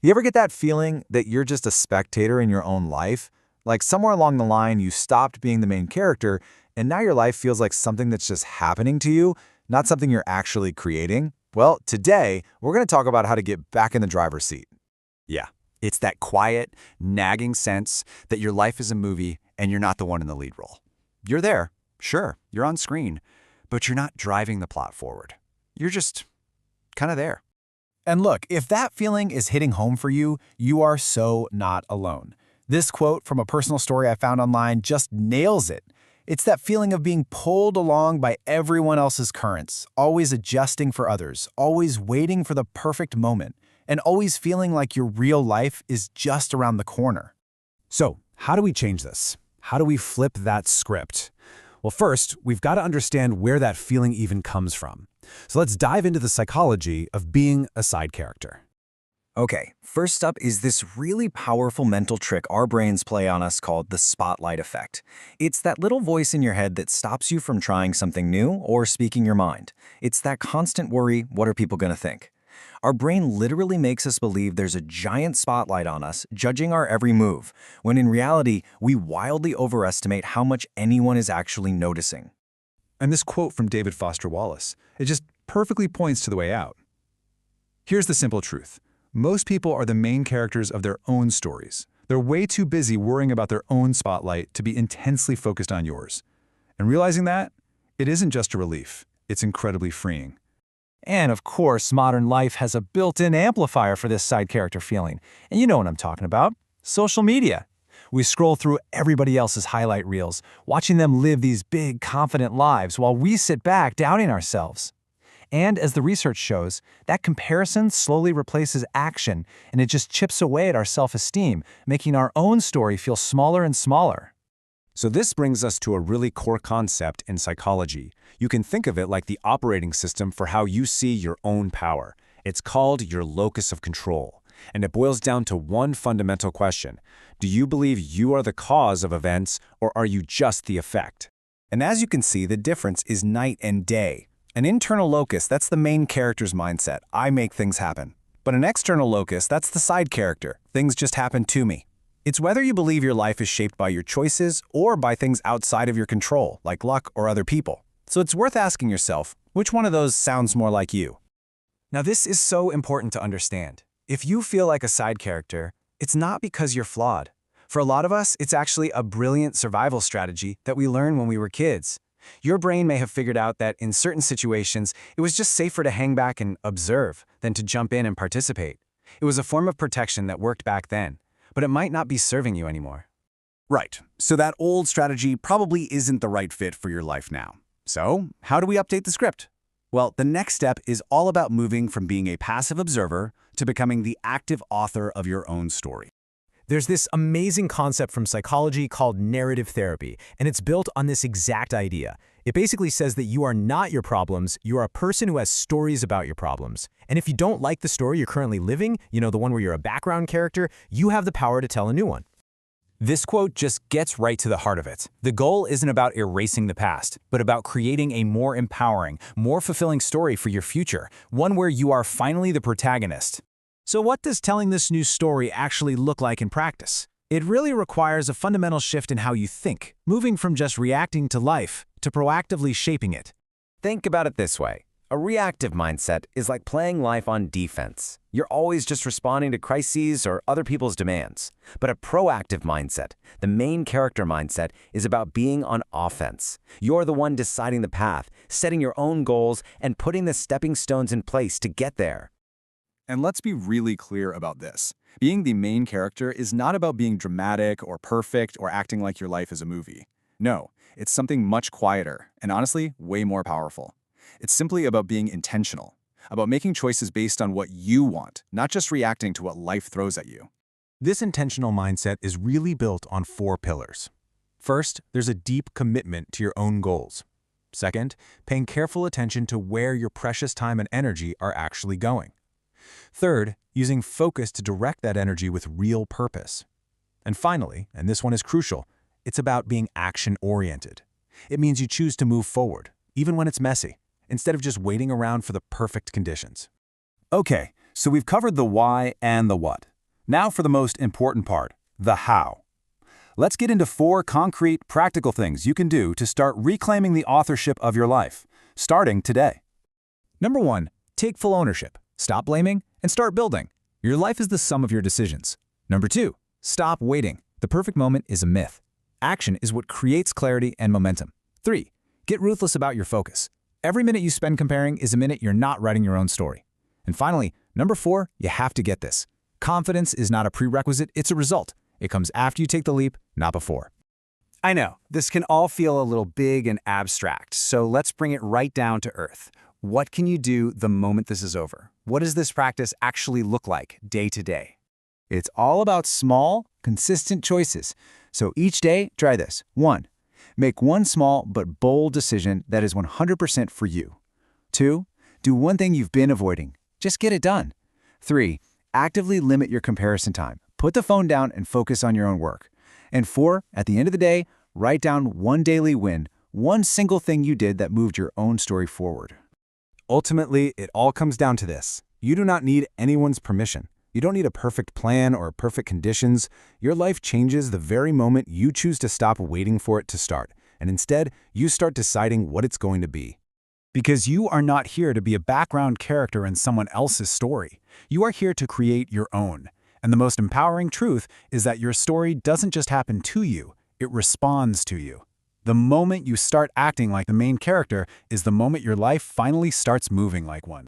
You ever get that feeling that you're just a spectator in your own life? Like somewhere along the line, you stopped being the main character, and now your life feels like something that's just happening to you, not something you're actually creating? Well, today, we're going to talk about how to get back in the driver's seat. Yeah, it's that quiet, nagging sense that your life is a movie and you're not the one in the lead role. You're there, sure, you're on screen, but you're not driving the plot forward. You're just kind of there. And look, if that feeling is hitting home for you, you are so not alone. This quote from a personal story I found online just nails it. It's that feeling of being pulled along by everyone else's currents, always adjusting for others, always waiting for the perfect moment, and always feeling like your real life is just around the corner. So, how do we change this? How do we flip that script? Well, first, we've got to understand where that feeling even comes from. So let's dive into the psychology of being a side character. Okay, first up is this really powerful mental trick our brains play on us called the spotlight effect. It's that little voice in your head that stops you from trying something new or speaking your mind. It's that constant worry, what are people going to think? Our brain literally makes us believe there's a giant spotlight on us, judging our every move, when in reality, we wildly overestimate how much anyone is actually noticing. And this quote from David Foster Wallace, it just perfectly points to the way out. Here's the simple truth. Most people are the main characters of their own stories. They're way too busy worrying about their own spotlight to be intensely focused on yours. And realizing that, it isn't just a relief, it's incredibly freeing. And of course, modern life has a built-in amplifier for this side character feeling. And you know what I'm talking about. Social media. We scroll through everybody else's highlight reels, watching them live these big, confident lives while we sit back doubting ourselves. And as the research shows, that comparison slowly replaces action, and it just chips away at our self-esteem, making our own story feel smaller and smaller. So this brings us to a really core concept in psychology. You can think of it like the operating system for how you see your own power. It's called your locus of control. And it boils down to one fundamental question. Do you believe you are the cause of events, or are you just the effect? And as you can see, the difference is night and day. An internal locus, that's the main character's mindset. I make things happen. But an external locus, that's the side character. Things just happen to me. It's whether you believe your life is shaped by your choices or by things outside of your control, like luck or other people. So it's worth asking yourself, which one of those sounds more like you? Now this is so important to understand. If you feel like a side character, it's not because you're flawed. For a lot of us, it's actually a brilliant survival strategy that we learned when we were kids. Your brain may have figured out that in certain situations, it was just safer to hang back and observe than to jump in and participate. It was a form of protection that worked back then, but it might not be serving you anymore. Right, so that old strategy probably isn't the right fit for your life now. So, how do we update the script? Well, the next step is all about moving from being a passive observer to becoming the active author of your own story. There's this amazing concept from psychology called narrative therapy, and it's built on this exact idea. It basically says that you are not your problems, you are a person who has stories about your problems. And if you don't like the story you're currently living, the one where you're a background character, you have the power to tell a new one. This quote just gets right to the heart of it. The goal isn't about erasing the past, but about creating a more empowering, more fulfilling story for your future, one where you are finally the protagonist. So what does telling this new story actually look like in practice? It really requires a fundamental shift in how you think, moving from just reacting to life to proactively shaping it. Think about it this way. A reactive mindset is like playing life on defense. You're always just responding to crises or other people's demands. But a proactive mindset, the main character mindset, is about being on offense. You're the one deciding the path, setting your own goals, and putting the stepping stones in place to get there. And let's be really clear about this. Being the main character is not about being dramatic or perfect or acting like your life is a movie. No, it's something much quieter and honestly, way more powerful. It's simply about being intentional, about making choices based on what you want, not just reacting to what life throws at you. This intentional mindset is really built on 4 pillars. First, there's a deep commitment to your own goals. Second, paying careful attention to where your precious time and energy are actually going. Third, using focus to direct that energy with real purpose. And finally, and this one is crucial, it's about being action-oriented. It means you choose to move forward, even when it's messy, instead of just waiting around for the perfect conditions. Okay, so we've covered the why and the what. Now for the most important part, the how. Let's get into 4 concrete, practical things you can do to start reclaiming the authorship of your life, starting today. Number 1, take full ownership. Stop blaming and start building. Your life is the sum of your decisions. Number 2, stop waiting. The perfect moment is a myth. Action is what creates clarity and momentum. 3, get ruthless about your focus. Every minute you spend comparing is a minute you're not writing your own story. And finally, number 4, you have to get this. Confidence is not a prerequisite, it's a result. It comes after you take the leap, not before. I know, this can all feel a little big and abstract, so let's bring it right down to earth. What can you do the moment this is over? What does this practice actually look like day to day? It's all about small, consistent choices. So each day, try this. 1, make one small but bold decision that is 100% for you. 2, do one thing you've been avoiding. Just get it done. 3, actively limit your comparison time. Put the phone down and focus on your own work. And 4, at the end of the day, write down one daily win, one single thing you did that moved your own story forward. Ultimately, it all comes down to this. You do not need anyone's permission. You don't need a perfect plan or perfect conditions. Your life changes the very moment you choose to stop waiting for it to start, and instead, you start deciding what it's going to be. Because you are not here to be a background character in someone else's story. You are here to create your own. And the most empowering truth is that your story doesn't just happen to you, it responds to you. The moment you start acting like the main character is the moment your life finally starts moving like one.